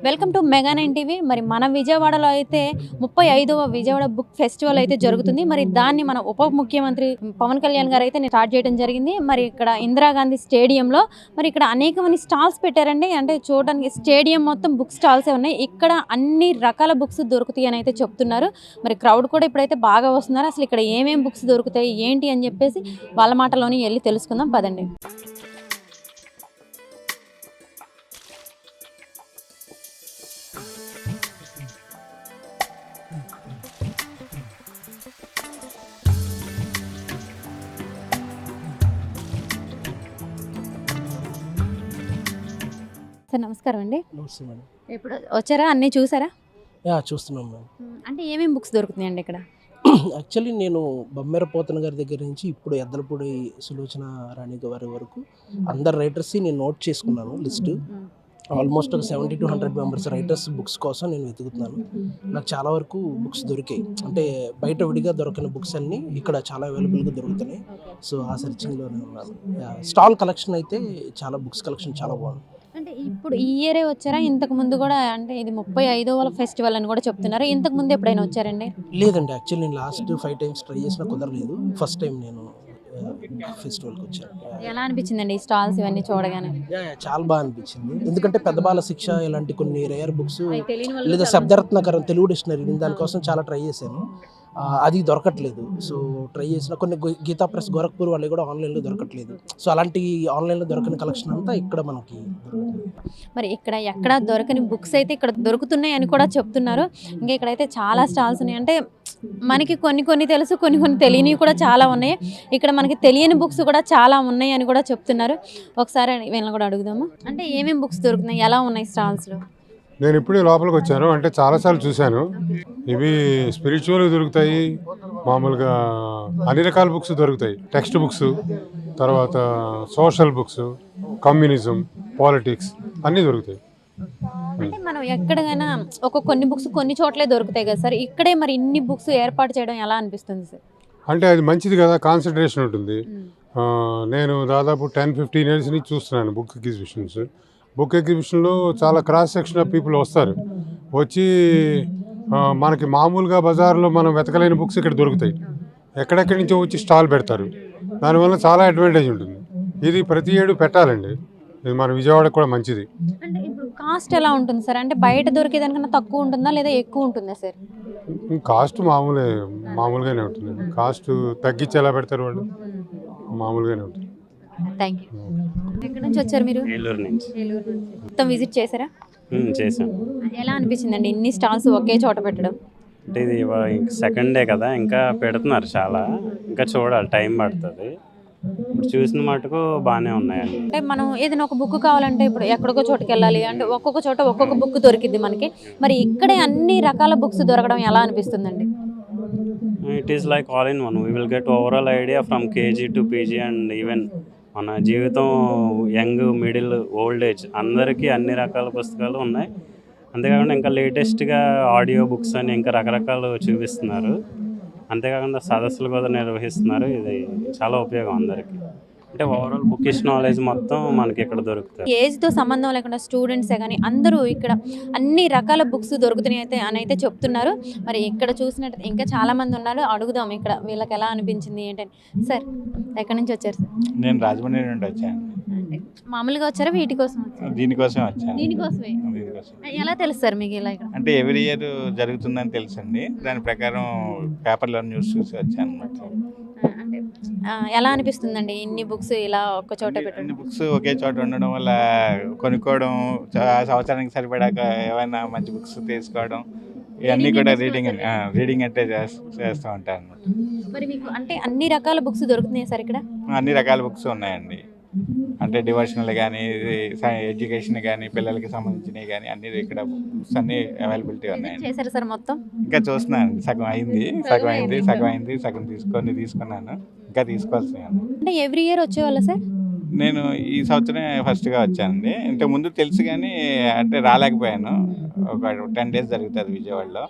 Welcome to mega nine TV. మరి మన విజయవాడలో అయితే 35వ విజయవాడ బుక్ ఫెస్టివల్ అయితే జరుగుతుంది. మరి దాన్ని మన ఉప ముఖ్యమంత్రి పవన్ కళ్యాణ్ గారు అయితే స్టార్ట్ చేయడం జరిగింది. మరి ఇక్కడ ఇందిరాగాంధీ స్టేడియంలో మరి ఇక్కడ అనేకమంది స్టాల్స్ పెట్టారండి. అంటే చూడడానికి స్టేడియం మొత్తం బుక్ స్టాల్సే ఉన్నాయి. ఇక్కడ అన్ని రకాల బుక్స్ దొరుకుతాయి అని అయితే చెప్తున్నారు. మరి క్రౌడ్ కూడా ఇప్పుడైతే బాగా వస్తున్నారు. అసలు ఇక్కడ ఏమేమి బుక్స్ దొరుకుతాయి ఏంటి అని చెప్పేసి వాళ్ళ మాటలోని వెళ్ళి తెలుసుకుందాం పదండి. సార్ నమస్కారం అండి. నమస్తే మేడం. ఇప్పుడు వచ్చారా, అన్నీ చూసారా? చూస్తున్నాం మేడం. అంటే ఏమేమి బుక్స్ దొరుకుతున్నాయండి ఇక్కడ? యాక్చువల్లీ నేను బొమ్మెర పోతన గారి దగ్గర నుంచి ఇప్పుడు ఎద్దలపూడి సులోచన రాణి గారి వరకు అందరు రైటర్స్ నేను నోట్ చేసుకున్నాను లిస్ట్. ఆల్మోస్ట్ ఒక 70 to 100 మెంబర్స్ రైటర్స్ బుక్స్ కోసం నేను వెతుకుతున్నాను. నాకు చాలా వరకు బుక్స్ దొరికాయి. అంటే బయట విడిగా దొరికిన బుక్స్ అన్నీ ఇక్కడ చాలా అవైలబుల్గా దొరుకుతున్నాయి. సో ఆ సెర్చింగ్లోనే ఉన్నాను. స్టాల్ కలెక్షన్ అయితే చాలా బుక్స్ కలెక్షన్ చాలా బాగుంది. అంటే ఇప్పుడు ఈ ఇయరే వచ్చారా? ఇంతకు ముందు కూడా, అంటే ఇది 35వ ఫెస్టివల్ అని కూడా చెప్తున్నారు. ఇంతకు ముందు ఎప్పుడైనా వచ్చారండి? లేదండి, యాక్చువల్లీ నేను లాస్ట్ 5 times ట్రై చేసినా కుదరలేదు. ఫస్ట్ టైం నేను ఫెస్టివల్కి వచ్చాను. ఎలా అనిపించిందండి ఈ స్టాల్స్ ఇవన్నీ చూడగానే? చాలా బాగా అనిపించింది. ఎందుకంటే పెద్ద బాల శిక్ష ఇలాంటి కొన్ని రేర్ బుక్స్ తెలియని వాళ్ళు లేదా శబ్దార్థనకరం తెలుగు డిక్షనరీ దానికోసం చాలా ట్రై చేశాను. అది దొరకట్లేదు. సో ట్రై చేసిన కొన్ని గీతా ప్రెస్ గోరఖ్పూర్ వాళ్ళు కూడా ఆన్లైన్లో దొరకట్లేదు. సో అలాంటి ఆన్లైన్లో దొరకని కలెక్షన్ అంతా ఇక్కడ మనకి దొరుకుతుంది. మరి ఇక్కడ ఎక్కడ దొరకని బుక్స్ అయితే ఇక్కడ దొరుకుతున్నాయి అని కూడా చెప్తున్నారు. ఇంకా ఇక్కడైతే చాలా స్టాల్స్ ఉన్నాయి. అంటే మనకి కొన్ని తెలుసు, కొన్ని తెలియనివి కూడా చాలా ఉన్నాయి. ఇక్కడ మనకి తెలియని బుక్స్ కూడా చాలా ఉన్నాయి అని కూడా చెప్తున్నారు. ఒకసారి వీళ్ళని కూడా అడుగుదాము. అంటే ఏమేమి బుక్స్ దొరుకుతున్నాయి, ఎలా ఉన్నాయి స్టాల్స్లో? నేను ఇప్పుడే లోపలికి వచ్చాను. అంటే చాలాసార్లు చూశాను. ఇవి స్పిరిచువల్ దొరుకుతాయి, మామూలుగా అన్ని రకాల బుక్స్ దొరుకుతాయి. టెక్స్ట్ బుక్స్, తర్వాత సోషల్ బుక్స్, కమ్యూనిజం, పాలిటిక్స్ అన్నీ దొరుకుతాయి. అంటే మనం ఎక్కడైనా కొన్ని బుక్స్ కొన్ని చోట్లే దొరుకుతాయి కదా సార్, ఇక్కడే మరి ఇన్ని బుక్స్ ఏర్పాటు చేయడం ఎలా అనిపిస్తుంది సార్? అంటే అది మంచిది కదా, కాన్సన్ట్రేషన్ ఉంటుంది. నేను దాదాపు 10-15 years నుంచి చూస్తున్నాను బుక్ ఎగ్జిబిషన్స్. బుక్ ఎగ్జిబిషన్లో చాలా క్రాస్ సెక్షన్ ఆఫ్ పీపుల్ వస్తారు. వచ్చి మనకి మామూలుగా బజార్లో మనం వెతకలేని బుక్స్ ఇక్కడ దొరుకుతాయి. ఎక్కడెక్కడి నుంచో వచ్చి స్టాల్ పెడతారు. దానివల్ల చాలా అడ్వాంటేజ్ ఉంటుంది. ఇది ప్రతి ఏడు పెట్టాలండి. ఇది మన విజయవాడకు కూడా మంచిది. అంటే ఇప్పుడు కాస్ట్ ఎలా ఉంటుంది సార్? అంటే బయట దొరికేదానికన్నా తక్కువ ఉంటుందా లేదా ఎక్కువ ఉంటుందా సార్? కాస్ట్ మామూలుగానే ఉంటుంది. కాస్ట్ తగ్గించి ఎలా పెడతారు వాళ్ళు? మామూలుగానే ఉంటుంది. Thank you. ఎక్కడి నుంచి వచ్చారు మీరు? ఏలూరు నుంచి. మొత్తం విజిట్ చేశారా? చేసాం. ఎలా అనిపించిందండి ఇన్ని స్టాల్స్ ఒకే చోట పెట్టడం? అంటే ఇది సెకండ్ డే కదా, ఇంకా పెడుతున్నారు చాలా. ఇంకా చూడాలి, టైం పడుతుంది. ఇప్పుడు చూసిన మటుకు బాగానే ఉన్నాయండి. అంటే మనం ఏదైనా ఒక బుక్ కావాలంటే ఇప్పుడు ఎక్కడికో చోటుకి వెళ్ళాలి అంటే ఒక్కొక్క చోట ఒక్కొక్క బుక్ దొరికిద్ది మనకి. మరి ఇక్కడే అన్ని రకాల బుక్స్ దొరకడం ఎలా అనిపిస్తుందండి? It is like all in one. We will get overall idea from KG to PG and even మన జీవితం, యంగ్, మిడిల్, ఓల్డ్ ఏజ్ అందరికీ అన్ని రకాల పుస్తకాలు ఉన్నాయి. అంతేకాకుండా ఇంకా లేటెస్ట్గా ఆడియో బుక్స్ అని ఇంకా రకరకాలు చూపిస్తున్నారు. అంతేకాకుండా సదస్సులు కూడా నిర్వహిస్తున్నారు. ఇది చాలా ఉపయోగం అందరికీ. అంటే ఓవరాల్ బుకిష్ నాలెడ్జ్ మొత్తం మనకి ఇక్కడ దొరుకుతుంది. ఏజ్తో సంబంధం లేకుండా స్టూడెంట్సే కానీ అందరూ ఇక్కడ అన్ని రకాల బుక్స్ దొరుకుతున్నాయి అని అయితే చెప్తున్నారు. మరి ఇక్కడ చూసినట్టు ఇంకా చాలామంది ఉన్నారు, అడుగుదాం ఇక్కడ వీళ్ళకి ఎలా అనిపించింది ఏంటని. సార్ ఎక్కడి నుంచి వచ్చారు సార్? నేను రాజమండ్రి నుండి వచ్చాను. మామూలుగా వచ్చారా వీటి కోసం? దీనికోసమే వచ్చాను. దీనికోసమే. ఎలా తెలుసు సార్ మీకు ఇలా? ఇక్కడ అంటే ఎవ్రీ ఇయర్ జరుగుతుందని తెలుసండి. దాని ప్రకారం పేపర్లో న్యూస్ చూసి వచ్చాను అనమాట. అంటే ఎలా అనిపిస్తుందండి ఇన్ని బుక్స్ ఇలా ఒక్క చోట పెట్టండి? అన్ని బుక్స్ ఒకే చోట ఉండడం వల్ల కొనుక్కోవడం, సంవత్సరానికి సరిపడాక ఏమైనా మంచి బుక్స్ తీసుకోవడం, ఇవన్నీ కూడా రీడింగ్ అంటే చేస్తూ ఉంటాను అనమాట. మరి మీకు అంటే అన్ని రకాల బుక్స్ దొరుకుతున్నాయి సార్ ఇక్కడ? అన్ని రకాల బుక్స్ ఉన్నాయండి. అంటే డివోషనల్ కానీ, ఎడ్యుకేషన్ కానీ, పిల్లలకి సంబంధించినవి కానీ అన్ని ఇక్కడ బుక్స్ అన్ని అవైలబిలిటీ ఉన్నాయండి. చేశారు సార్ మొత్తం? ఇంకా చూస్తున్నాను. సగం అయింది. సగం తీసుకున్నాను. ఇంకా తీసుకోవాల్సినవి. అంటే ఎవ్రీ ఇయర్ వచ్చేవాళ్ళ సార్? నేను ఈ సంవత్సరం ఫస్ట్గా వచ్చానండి. ఇంతకు ముందు తెలుసు కానీ అంటే రాలేకపోయాను. ఒక 10 days జరుగుతుంది విజయవాడలో.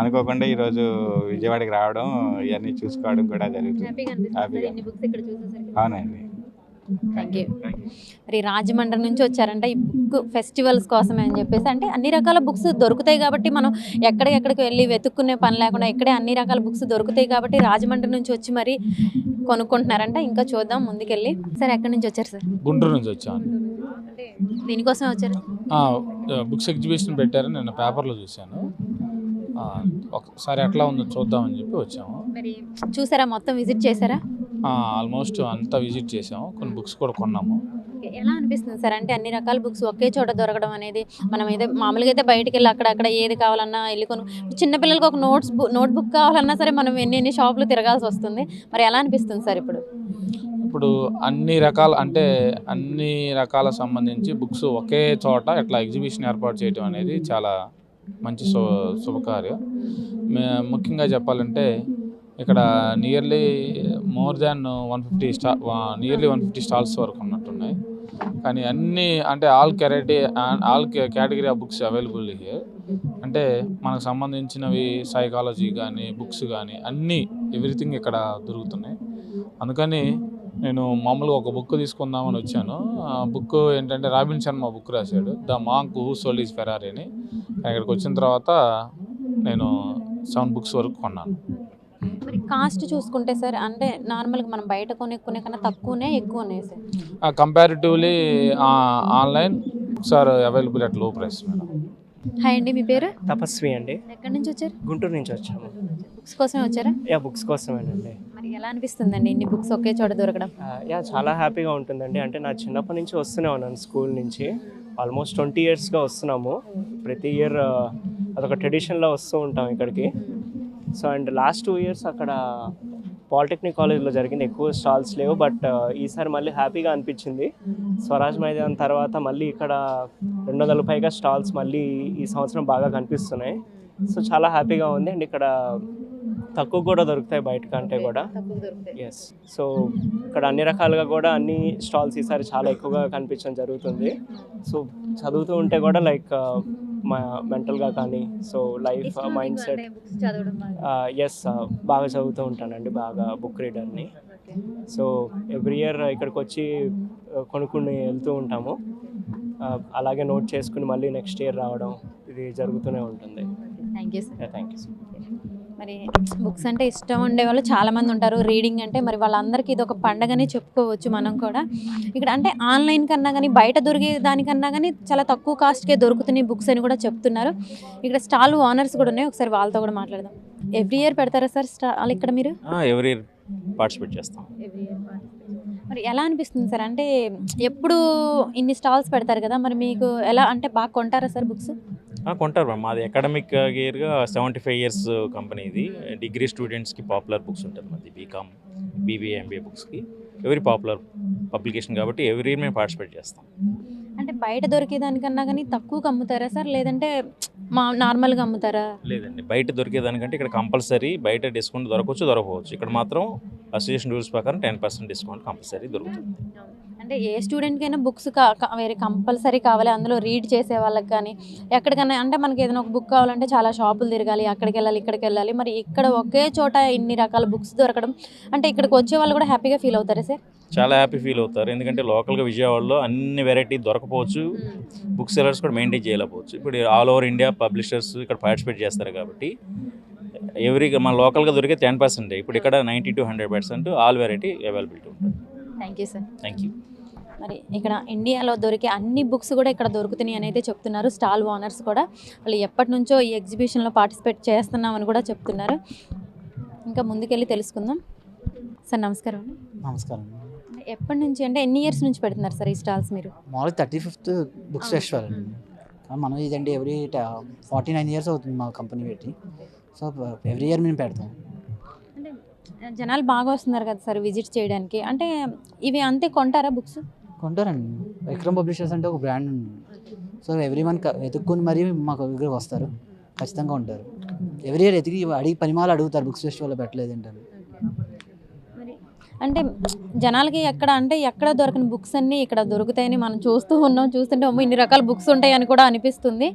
అనుకోకుండా ఈరోజు విజయవాడకి రావడం, ఇవన్నీ చూసుకోవడం కూడా జరుగుతుంది. హ్యాపీగా. అవునండి. Thank you. మరి రాజమండ్రి నుంచి వచ్చారంట ఈ బుక్ ఫెస్టివల్స్ కోసమే అని చెప్పేసి. అంటే అన్ని రకాల బుక్స్ దొరుకుతాయి కాబట్టి మనం ఎక్కడికి వెళ్ళి వెతుక్కునే పని లేకుండా ఇక్కడే అన్ని రకాల బుక్స్ దొరుకుతాయి కాబట్టి రాజమండ్రి నుంచి వచ్చి మరి కొనుక్కుంటున్నారంట. ఇంకా చూద్దాం ముందుకెళ్ళి. సార్ ఎక్కడి నుంచి వచ్చారు సార్? గుంటూరు నుంచి వచ్చాను. అంటే దీనికోసమే వచ్చారు? బుక్స్ ఎగ్జిబిషన్ పెట్టారని నేను పేపర్లో చూశాను. ఒకసారి ఎట్లా ఉందో చూద్దామని చెప్పి వచ్చాము. మరి చూసారా, మొత్తం విజిట్ చేశారా? ఆల్మోస్ట్ అంతా విజిట్ చేసాము, కొన్ని బుక్స్ కూడా కొన్నాము. ఎలా అనిపిస్తుంది సార్? అంటే అన్ని రకాల బుక్స్ ఒకే చోట దొరకడం అనేది, మనం అయితే మామూలుగా అయితే బయటికి వెళ్ళి అక్కడ ఏది కావాలన్నా వెళ్ళి చిన్నపిల్లలకి ఒక నోట్ బుక్ కావాలన్నా సరే మనం ఎన్ని షాపులు తిరగాల్సి వస్తుంది. మరి ఎలా అనిపిస్తుంది సార్ ఇప్పుడు అన్ని రకాల సంబంధించి బుక్స్ ఒకే చోట ఇట్లా ఎగ్జిబిషన్ ఏర్పాటు చేయడం అనేది చాలా మంచి శుభకార్యం. ముఖ్యంగా చెప్పాలంటే ఇక్కడ నియర్లీ మోర్ దాన్ 150 స్టాల్స్ వరకు ఉన్నట్టున్నాయి. కానీ అన్నీ అంటే all category of books available here. అంటే మనకు సంబంధించినవి సైకాలజీ కానీ బుక్స్ కానీ అన్నీ ఎవ్రీథింగ్ ఇక్కడ దొరుకుతున్నాయి. అందుకని నేను మామూలుగా ఒక బుక్ తీసుకుందామని వచ్చాను. ఆ బుక్ ఏంటంటే రాబిన్ శర్మ బుక్ రాశాడు, the monk who sold his Ferrari అని. ఇక్కడికి వచ్చిన తర్వాత నేను 7 బుక్స్ వరకు కొన్నాను. మరి కాస్ట్ చూసుకుంటే సార్, అంటే నార్మల్గా మనం బయట కొనే కన్నా తక్కువనే ఎక్కువనే sir? Comparatively online books are available at low price madam. Hi అండి, మీ పేరు? తపస్వి అండి. ఎక్కడి నుంచి వచ్చారు? గుంటూరు నుంచి వచ్చాము. బుక్స్ కోసమే వచ్చారా? బుక్స్ కోసమేనండి. మరి ఎలా అనిపిస్తుందండి ఇన్ని బుక్స్ ఒకే చోట దొరకడం? చాలా హ్యాపీగా ఉంటుందండి. అంటే నా చిన్నప్పటి నుంచి వస్తూనే ఉన్నాను, స్కూల్ నుంచి ఆల్మోస్ట్ 20 yearsగా వస్తున్నాము. ప్రతి ఇయర్ అదొక ట్రెడిషన్లో వస్తూ ఉంటాం ఇక్కడికి. సో అండ్ లాస్ట్ 2 years అక్కడ పాలిటెక్నిక్ కాలేజ్లో జరిగింది, ఎక్కువ స్టాల్స్ లేవు. బట్ ఈసారి మళ్ళీ హ్యాపీగా అనిపించింది. స్వరాజ్ మైదాన్ తర్వాత మళ్ళీ ఇక్కడ 200 పైగా స్టాల్స్ మళ్ళీ ఈ సంవత్సరం బాగా కనిపిస్తున్నాయి. సో చాలా హ్యాపీగా ఉంది. అండ్ ఇక్కడ తక్కువ కూడా దొరుకుతాయి బయట కంటే కూడా. ఎస్, సో ఇక్కడ అన్ని రకాలుగా కూడా అన్ని స్టాల్స్ ఈసారి చాలా ఎక్కువగా కనిపించడం జరుగుతుంది. సో చదువుతూ ఉంటే కూడా లైక్ మెంటల్గా కానీ, so life mind set. Yes, బాగా చదువుతూ ఉంటానండి, బాగా బుక్ రీడర్ని. సో ఎవ్రీ ఇయర్ ఇక్కడికి వచ్చి కొనుక్కుని వెళ్తూ ఉంటాము. అలాగే నోట్ చేసుకుని మళ్ళీ నెక్స్ట్ ఇయర్ రావడం ఇది జరుగుతూనే ఉంటుంది. Thank you sir. Thank you sir. మరి బుక్స్ అంటే ఇష్టం ఉండే వాళ్ళు చాలామంది ఉంటారు. రీడింగ్ అంటే మరి వాళ్ళందరికీ ఇది ఒక పండగనే చెప్పుకోవచ్చు మనం కూడా. ఇక్కడ అంటే ఆన్లైన్ కన్నా కానీ బయట దొరికే దానికన్నా కానీ చాలా తక్కువ కాస్ట్కే దొరుకుతున్నాయి బుక్స్ అని కూడా చెప్తున్నారు. ఇక్కడ స్టాల్ ఓనర్స్ కూడా ఉన్నాయి, ఒకసారి వాళ్ళతో కూడా మాట్లాడదాం. ఎవ్రీ ఇయర్ పెడతారా సార్ స్టాల్ ఇక్కడ మీరు? ఎవ్రీ ఇయర్ పార్టిసిపేట్ చేస్తాం. మరి ఎలా అనిపిస్తుంది సార్? అంటే ఎప్పుడు ఇన్ని స్టాల్స్ పెడతారు కదా, మరి మీకు ఎలా అంటే బాగా కొంటారా సార్ బుక్స్? కొంటారు మ్యామ్. మాది అకాడమిక్ ఇయర్గా 75 years కంపెనీ. ఇది డిగ్రీ స్టూడెంట్స్కి పాపులర్ బుక్స్ ఉంటుంది. మాది బీకామ్, బీబీఏ, ఎంబీఏ బుక్స్కి ఎవరీ పాపులర్ పబ్లికేషన్ కాబట్టి ఎవ్రీ ఇయర్ మేము పార్టిసిపేట్ చేస్తాం. అంటే బయట దొరికేదానికన్నా కానీ తక్కువగా అమ్ముతారా సార్, లేదంటే నార్మల్గా అమ్ముతారా? లేదండి, బయట దొరికేదానికంటే ఇక్కడ కంపల్సరీ బయట డిస్కౌంట్ దొరకవచ్చు. ఇక్కడ మాత్రం అసోసియేషన్ రూల్స్ ప్రకారం 10% డిస్కౌంట్ కంపల్సరీ దొరుకుతుంది. అంటే ఏ స్టూడెంట్కైనా బుక్స్ వేరే కంపల్సరీ కావాలి, అందులో రీడ్ చేసే వాళ్ళకి కానీ ఎక్కడికైనా. అంటే మనకి ఏదైనా ఒక బుక్ కావాలంటే చాలా షాపులు తిరగాలి, అక్కడికి వెళ్ళాలి, ఇక్కడికి వెళ్ళాలి. మరి ఇక్కడ ఒకే చోట ఇన్ని రకాల బుక్స్ దొరకడం అంటే ఇక్కడికి వచ్చే వాళ్ళు కూడా హ్యాపీగా ఫీల్ అవుతారా సార్? చాలా హ్యాపీ ఫీల్ అవుతారు. ఎందుకంటే లోకల్గా విజయవాడలో అన్ని వెరైటీ దొరకపోవచ్చు, బుక్ సెలర్స్ కూడా మెయింటైన్ చేయలేకపోవచ్చు. ఇప్పుడు ఆల్ ఓవర్ ఇండియా పబ్లిషర్స్ ఇక్కడ పార్టిసిపేట్ చేస్తారు కాబట్టి మన లోకల్గా దొరికే 10%, ఇప్పుడు ఇక్కడ 90 to 100% ఆల్ వెరైటీ అవైలబిలిటీ ఉంటుంది. Thank you sir. Thank you. మరి ఇక్కడ ఇండియాలో దొరికే అన్ని బుక్స్ కూడా ఇక్కడ దొరుకుతున్నాయి అని అయితే చెప్తున్నారు స్టాల్ ఓనర్స్ కూడా. వాళ్ళు ఎప్పటి నుంచో ఈ ఎగ్జిబిషన్లో పార్టిసిపేట్ చేస్తున్నామని కూడా చెప్తున్నారు. ఇంకా ముందుకెళ్ళి తెలుసుకుందాం. సార్ నమస్కారం. నమస్కారం. ఎప్పటి నుంచి అంటే ఎన్ని ఇయర్స్ నుంచి పెడుతున్నారు సార్ ఈ స్టాల్స్ మీరు? మామూలుగా 35th బుక్స్ ఫెస్టివల్ అండి. మనం ఇదండి ఎవ్రీ 49 years అవుతుంది మా కంపెనీ పెట్టి. సో ఎవ్రీ ఇయర్ మేము పెడతాం. అంటే జనాలు బాగా వస్తున్నారు కదా సార్ విజిట్ చేయడానికి, అంటే ఇవి అంతే కొంటారా బుక్స్? కొంటారండి. విక్రమ్ పబ్లిషర్స్ అంటే ఒక బ్రాండ్ ఉంది. సో ఎవ్రీ వన్ వెతుక్కుని మరీ మాకు దగ్గర వస్తారు, ఖచ్చితంగా ఉంటారు. ఎవ్రీ ఇయర్ అడిగి పనిమాలు అడుగుతారు బుక్స్ ఫెస్టివల్లో పెట్టలేదు ఏంటని. అంటే జనాలకి ఎక్కడ దొరకని బుక్స్ అన్నీ ఇక్కడ దొరుకుతాయని మనం చూస్తుంటే ఇన్ని రకాల బుక్స్ ఉంటాయని కూడా అనిపిస్తుంది.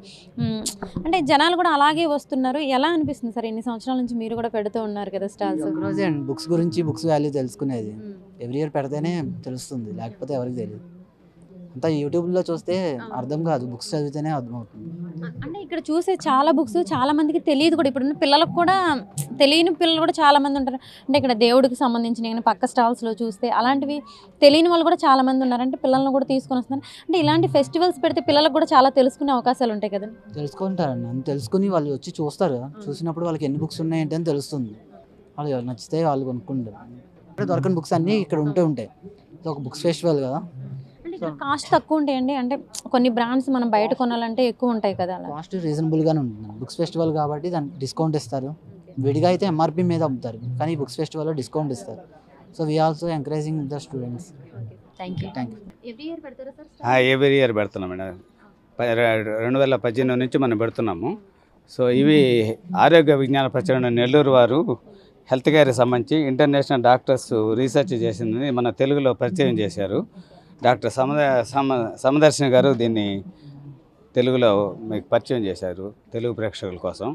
అంటే జనాలు కూడా అలాగే వస్తున్నారు. ఎలా అనిపిస్తుంది సార్? ఇన్ని సంవత్సరాల నుంచి మీరు కూడా పెడుతూ ఉన్నారు కదా స్టాల్స్. రోజే అండి బుక్స్ గురించి, బుక్స్ వాల్యూ తెలుసుకునేది. ఎవ్రీ ఇయర్ పెడితేనే తెలుస్తుంది, లేకపోతే ఎవరికి తెలియదు. అంతా యూట్యూబ్లో చూస్తే అర్థం కాదు, బుక్స్ చదివితేనే అర్థమవుతుంది. అంటే ఇక్కడ చూసే చాలా బుక్స్ చాలా మందికి తెలియదు కూడా. ఇప్పుడున్న పిల్లలకు కూడా తెలియని పిల్లలు కూడా చాలా మంది ఉంటారు. అంటే ఇక్కడ దేవుడికి సంబంధించిన పక్క స్టాల్స్లో చూస్తే అలాంటివి తెలియని వాళ్ళు కూడా చాలా మంది ఉన్నారు. అంటే పిల్లల్ని కూడా తీసుకొని వస్తున్నారు. అంటే ఇలాంటి ఫెస్టివల్స్ పెడితే పిల్లలకు కూడా చాలా తెలుసుకునే అవకాశాలు ఉంటాయి కదా. తెలుసుకుంటారండి, అని తెలుసుకుని వాళ్ళు వచ్చి చూస్తారు కదా. చూసినప్పుడు వాళ్ళకి ఎన్ని బుక్స్ ఉన్నాయంటే అని తెలుస్తుంది. వాళ్ళు నచ్చితే వాళ్ళు కొనుక్కుంటారు. ఇక్కడ దొరకని బుక్స్ అన్నీ ఇక్కడ ఉంటాయి. ఇది ఒక బుక్స్ ఫెస్టివల్ కదా. అంటే ఇక్కడ కాస్ట్ తక్కువ ఉంటాయండి. అంటే కొన్ని బ్రాండ్స్ మనం బయట కొనాలంటే ఎక్కువ ఉంటాయి కదా. అలా కాస్ట్ రీజనబుల్గానే ఉంటుంది. బుక్స్ ఫెస్టివల్ కాబట్టి దానికి డిస్కౌంట్ ఇస్తారు. విడిగా అయితే ఎంఆర్పి మీద అమ్ముతారు, కానీ బుక్స్ ఫెస్టివల్లో డిస్కౌంట్ ఇస్తారు. So we also encouraging the students. Thank you. Thank you. Every year పెడుతున్నాం మేడం. 2018 నుంచి మనం పెడుతున్నాము. సో ఇవి ఆరోగ్య విజ్ఞాన ప్రచురణ నెల్లూరు వారు హెల్త్ కేర్కి సంబంధించి ఇంటర్నేషనల్ డాక్టర్స్ రీసెర్చ్ చేసిందని మన తెలుగులో పరిచయం చేశారు. డాక్టర్ సమదర్శిని గారు దీన్ని తెలుగులో మీకు పరిచయం చేశారు తెలుగు ప్రేక్షకుల కోసం.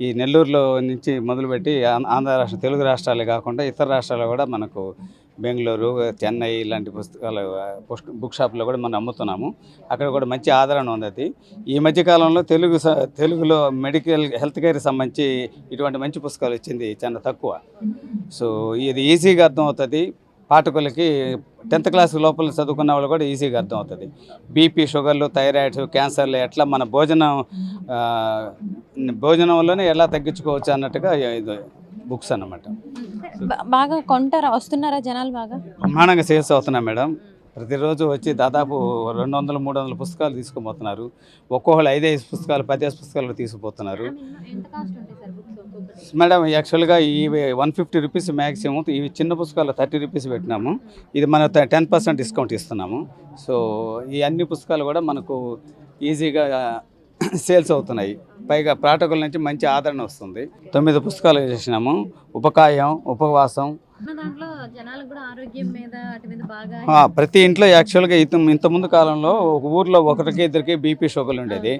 ఈ నెల్లూరులో నుంచి మొదలుపెట్టి ఆంధ్ర రాష్ట్రం, తెలుగు రాష్ట్రాలే కాకుండా ఇతర రాష్ట్రాల్లో కూడా మనకు బెంగళూరు, చెన్నై ఇలాంటి పుస్తకాలు బుక్ షాప్లో కూడా మనం అమ్ముతున్నాము. అక్కడ కూడా మంచి ఆదరణ ఉంది. ఈ మధ్యకాలంలో తెలుగులో మెడికల్ హెల్త్ కేర్కి సంబంధించి ఇటువంటి మంచి పుస్తకాలు వచ్చింది చాలా తక్కువ. సో ఇది ఈజీగా అర్థం అవుతుంది పాఠకులకి. 10th క్లాస్ లోపల చదువుకున్న వాళ్ళు కూడా ఈజీగా అర్థం అవుతుంది. బీపీ, షుగర్లు, థైరాయిడ్స్, క్యాన్సర్లు ఎట్లా మన భోజనంలోనే ఎలా తగ్గించుకోవచ్చు అన్నట్టుగా ఇది బుక్స్ అన్నమాట. బాగా కొంటారా, వస్తున్నారా జనాలు బాగా? బ్రహ్మాండంగా సేల్స్ అవుతున్నాయి మేడం. ప్రతిరోజు వచ్చి దాదాపు 200-300 పుస్తకాలు తీసుకుపోతున్నారు. ఒక్కొక్కళ్ళు 5 పుస్తకాలు 10 పుస్తకాలు తీసుకుపోతున్నారు మేడం. యాక్చువల్గా ఇవి 150 రూపీస్ మ్యాక్సిమం. ఇవి చిన్న పుస్తకాలు 30 రూపీస్ పెట్టినాము. ఇది మనం 10% డిస్కౌంట్ ఇస్తున్నాము. సో ఈ అన్ని పుస్తకాలు కూడా మనకు ఈజీగా సేల్స్ అవుతున్నాయి. పైగా పాఠకుల నుంచి మంచి ఆదరణ వస్తుంది. 9 పుస్తకాలు చేసినాము. ఉపకాయం, ఉపవాసం. దాంట్లో జనాలకు కూడా ఆరోగ్యం మీద వాటి మీద బాగా ప్రతి ఇంట్లో యాక్చువల్గా ఇంతకుముందు కాలంలో ఒక ఊర్లో ఒకరికి ఇద్దరికి బీపీ షుగర్లు ఉండేది.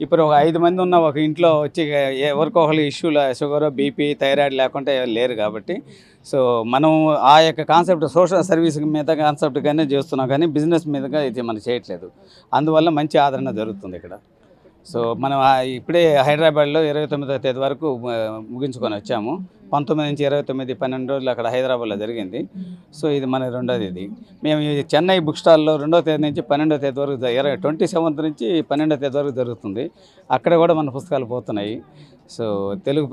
ఇప్పుడు ఒక 5 మంది ఉన్న ఒక ఇంట్లో వచ్చి ఎవరికో ఒకరికి ఇష్యూలు షుగర్, బీపీ, థైరాయిడ్ లేకుంటే లేరు కాబట్టి సో మనం ఆ యొక్క కాన్సెప్ట్ సోషల్ సర్వీస్ మీద కాన్సెప్ట్గానే చేస్తున్నాం, కానీ బిజినెస్ మీదగా ఇది మనం చేయట్లేదు. అందువల్ల మంచి ఆదరణ జరుగుతుంది ఇక్కడ. సో మనం ఇప్పుడే హైదరాబాద్లో 29వ తేదీ వరకు ముగించుకొని వచ్చాము. 19 నుంచి 29, 12 రోజులు అక్కడ హైదరాబాద్లో జరిగింది. సో ఇది మన రెండోది. ఇది మేము ఈ చెన్నై బుక్ స్టాల్లో 2వ తేదీ నుంచి 12వ తేదీ వరకు 27th నుంచి 12వ తేదీ వరకు జరుగుతుంది. అక్కడ కూడా మన పుస్తకాలు పోతున్నాయి. సో తెలుగు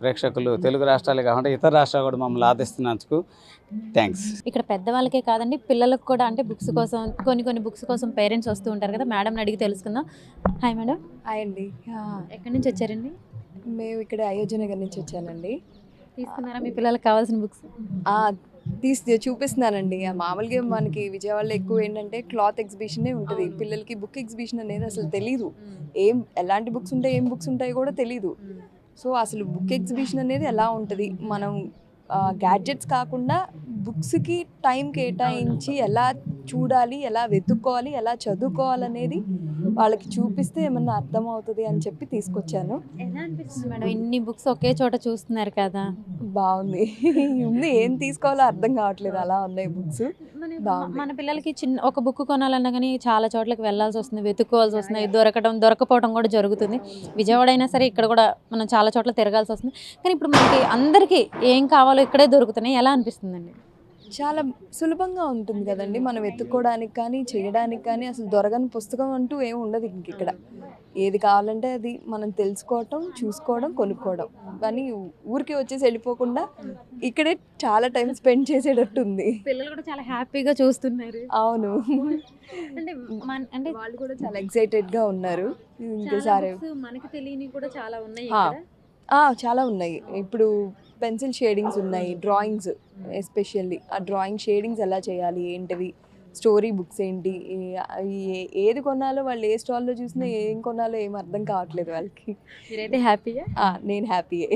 ప్రేక్షకులు తెలుగు రాష్ట్రాలే కాకుండా ఇతర రాష్ట్రాలు కూడా మమ్మల్ని ఆదరిస్తున్నందుకు థ్యాంక్స్. ఇక్కడ పెద్దవాళ్ళకే కాదండి, పిల్లలకు కూడా అంటే బుక్స్ కోసం కొన్ని బుక్స్ కోసం పేరెంట్స్ వస్తూ ఉంటారు కదా. మేడం అడిగి తెలుసుకుందాం. Hi madam. హాయ్ అండి. ఎక్కడి నుంచి వచ్చారండి? మేము ఇక్కడ అయోధ్య నగర్ నుంచి వచ్చానండి. తీసుకున్నారా మీ పిల్లలకు కావాల్సిన బుక్స్? చూపిస్తున్నానండి. మామూలుగా మనకి విజయవాడలో ఎక్కువ ఏంటంటే క్లాత్ ఎగ్జిబిషనే ఉంటుంది. పిల్లలకి బుక్ ఎగ్జిబిషన్ అనేది అసలు తెలీదు. ఎలాంటి బుక్స్ ఉంటాయి, ఏం బుక్స్ ఉంటాయో కూడా తెలీదు. సో అసలు బుక్ ఎగ్జిబిషన్ అనేది ఎలా ఉంటుంది, మనం గ్యాడ్జెట్స్ కాకుండా బుక్స్కి టైం కేటాయించి ఎలా చూడాలి, ఎలా వెతుక్కోవాలి, ఎలా చదువుకోవాలనేది వాళ్ళకి చూపిస్తే ఏమన్నా అర్థమవుతుంది అని చెప్పి తీసుకొచ్చాను. ఎలా అనిపిస్తుంది మేడం ఇన్ని బుక్స్ ఒకే చోట చూస్తున్నారు కదా? బాగుంది. ఉంది, ఏం తీసుకోవాలో అర్థం కావట్లేదు, అలా ఉన్నాయి బుక్స్. మన పిల్లలకి ఒక బుక్ కొనాలన్నా కానీ చాలా చోట్లకి వెళ్ళాల్సి వస్తుంది, వెతుక్కోవాల్సి వస్తుంది, దొరకపోవడం కూడా జరుగుతుంది. విజయవాడ అయినా సరే ఇక్కడ కూడా మనం చాలా చోట్ల తిరగాల్సి వస్తుంది. కానీ ఇప్పుడు మనకి అందరికీ ఏం కావాలో ఇక్కడే దొరుకుతున్నాయి. ఎలా అనిపిస్తుందండి? చాలా సులభంగా ఉంటుంది కదండి, మనం వెతుక్కోవడానికి కానీ చేయడానికి కానీ. అసలు దొరకని పుస్తకం అంటూ ఏమి ఉండదు ఇంక ఇక్కడ. ఏది కావాలంటే అది మనం తెలుసుకోవటం, చూసుకోవడం, కొనుక్కోవడం. కానీ ఊరికి వచ్చేసి వెళ్ళిపోకుండా ఇక్కడే చాలా టైం స్పెండ్ చేసేటట్టు ఉంది. పిల్లలు కూడా చాలా హ్యాపీగా చూస్తున్నారు. అవును, అంటే వాళ్ళు కూడా చాలా ఎక్సైటెడ్గా ఉన్నారు. ఇంకోసారి మనకి తెలియని కూడా చాలా ఉన్నాయి. చాలా ఉన్నాయి. ఇప్పుడు పెన్సిల్ షేడింగ్స్ ఉన్నాయి, డ్రాయింగ్స్ ఎస్పెషల్లీ. ఆ డ్రాయింగ్ షేడింగ్స్ ఎలా చేయాలి, ఏంటివి, స్టోరీ బుక్స్ ఏంటి, ఏది కొనాలో వాళ్ళు ఏ స్టాల్లో చూసినా ఏం కొనాలో ఏం అర్థం కావట్లేదు వాళ్ళకి. మీరైతే హ్యాపీయా? నేను హ్యాపీయే.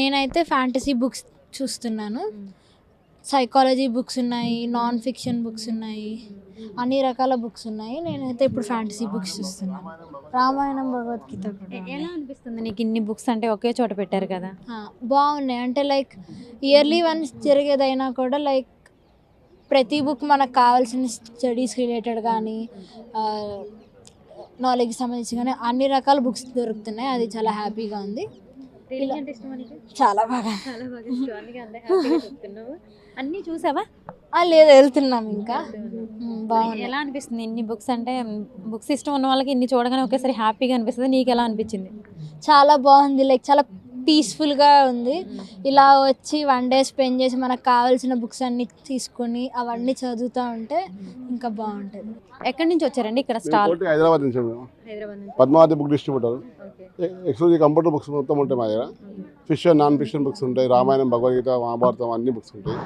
నేనైతే ఫ్యాంటసీ బుక్స్ చూస్తున్నాను. సైకాలజీ బుక్స్ ఉన్నాయి, నాన్ ఫిక్షన్ బుక్స్ ఉన్నాయి, అన్ని రకాల బుక్స్ ఉన్నాయి. నేనైతే ఇప్పుడు ఫ్యాంటసీ బుక్స్ చూస్తున్నాను. రామాయణం, భగవద్గీత కూడా. ఎలా అనిపిస్తుంది నీకు ఇన్ని బుక్స్ అంటే ఒకే చోట పెట్టారు కదా? బాగున్నాయి. అంటే లైక్ ఇయర్లీ వన్స్ జరిగేదైనా కూడా లైక్ ప్రతి బుక్ మనకు కావాల్సిన స్టడీస్ రిలేటెడ్ కానీ నాలెడ్జ్కి సంబంధించి కానీ అన్ని రకాల బుక్స్ దొరుకుతున్నాయి. అది చాలా హ్యాపీగా ఉంది. చాలా బాగా అన్నీ చూసావా? లేదు, వెళ్తున్నాం ఇంకా. బాగుంది. ఎలా అనిపిస్తుంది ఇన్ని బుక్స్ అంటే? బుక్స్ ఇష్టం ఉన్న వాళ్ళకి ఇన్ని చూడగానే ఒకేసారి హ్యాపీగా అనిపిస్తుంది. నీకు ఎలా అనిపించింది? చాలా బాగుంది. లైక్ చాలా పీస్ఫుల్గా ఉంది. ఇలా వచ్చి 1 డే స్పెండ్ చేసి మనకు కావాల్సిన బుక్స్ అన్ని తీసుకొని అవన్నీ చదువుతూ ఉంటే ఇంకా బాగుంటుంది. ఎక్కడి నుంచి వచ్చారండి ఇక్కడ స్టాల్? హైదరాబాద్ నుంచి Padmavathi book distributor. Exclusive computer books మొత్తం ఉంటాయి మా దగ్గర. ఫిక్షన్, నాన్ ఫిక్షన్ బుక్స్ ఉంటాయి. రామాయణం, భగవద్గీత, మహాభారతం అన్ని బుక్స్ ఉంటాయి.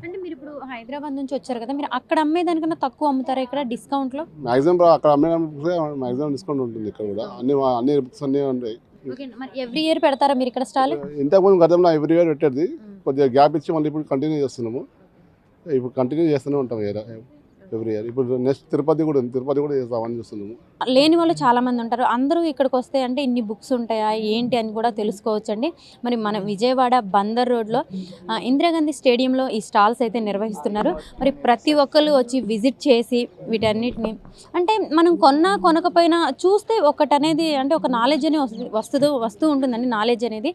అంటే మీరు ఇప్పుడు హైదరాబాద్ నుంచి వచ్చారు కదా, మీరు అక్కడ అమ్మేదానికన్నా తక్కువ అమ్ముతారా ఇక్కడ డిస్కౌంట్లో? మ్యాక్సిమం అక్కడ అమ్మే బుక్స్ మ్యాక్సిమం డిస్కౌంట్ ఉంటుంది. ఇక్కడ కూడా అన్ని బుక్స్ అన్నీ ఉంటాయి. ఓకే, మరి ఎవ్రీ ఇయర్ పెడతారా మీరు ఇక్కడ స్టాల్? ఇంతకుముందు గతంలో ఎవ్రీ ఇయర్ పెట్టేది, కొద్దిగా గ్యాప్ ఇచ్చి మళ్ళీ ఇప్పుడు కంటిన్యూ చేస్తున్నాము. ఇప్పుడు కంటిన్యూ చేస్తూనే ఉంటాం ఎవ్రీ ఇయర్. ఇప్పుడు నెక్స్ట్ తిరుపతి కూడా చేస్తామని చూస్తున్నాము. లేని వాళ్ళు చాలా మంది ఉంటారు. అందరూ ఇక్కడికి వస్తే అంటే ఇన్ని బుక్స్ ఉంటాయా ఏంటి అని కూడా తెలుసుకోవచ్చండి. మరి మన విజయవాడ బందర్ రోడ్లో ఇందిరాగాంధీ స్టేడియంలో ఈ స్టాల్స్ అయితే నిర్వహిస్తున్నారు. మరి ప్రతి ఒక్కరు వచ్చి విజిట్ చేసి వీటన్నిటిని అంటే మనం కొనకపోయినా చూస్తే ఒకటి అనేది అంటే ఒక నాలెడ్జ్ అనేది వస్తూ ఉంటుందండి. నాలెడ్జ్ అనేది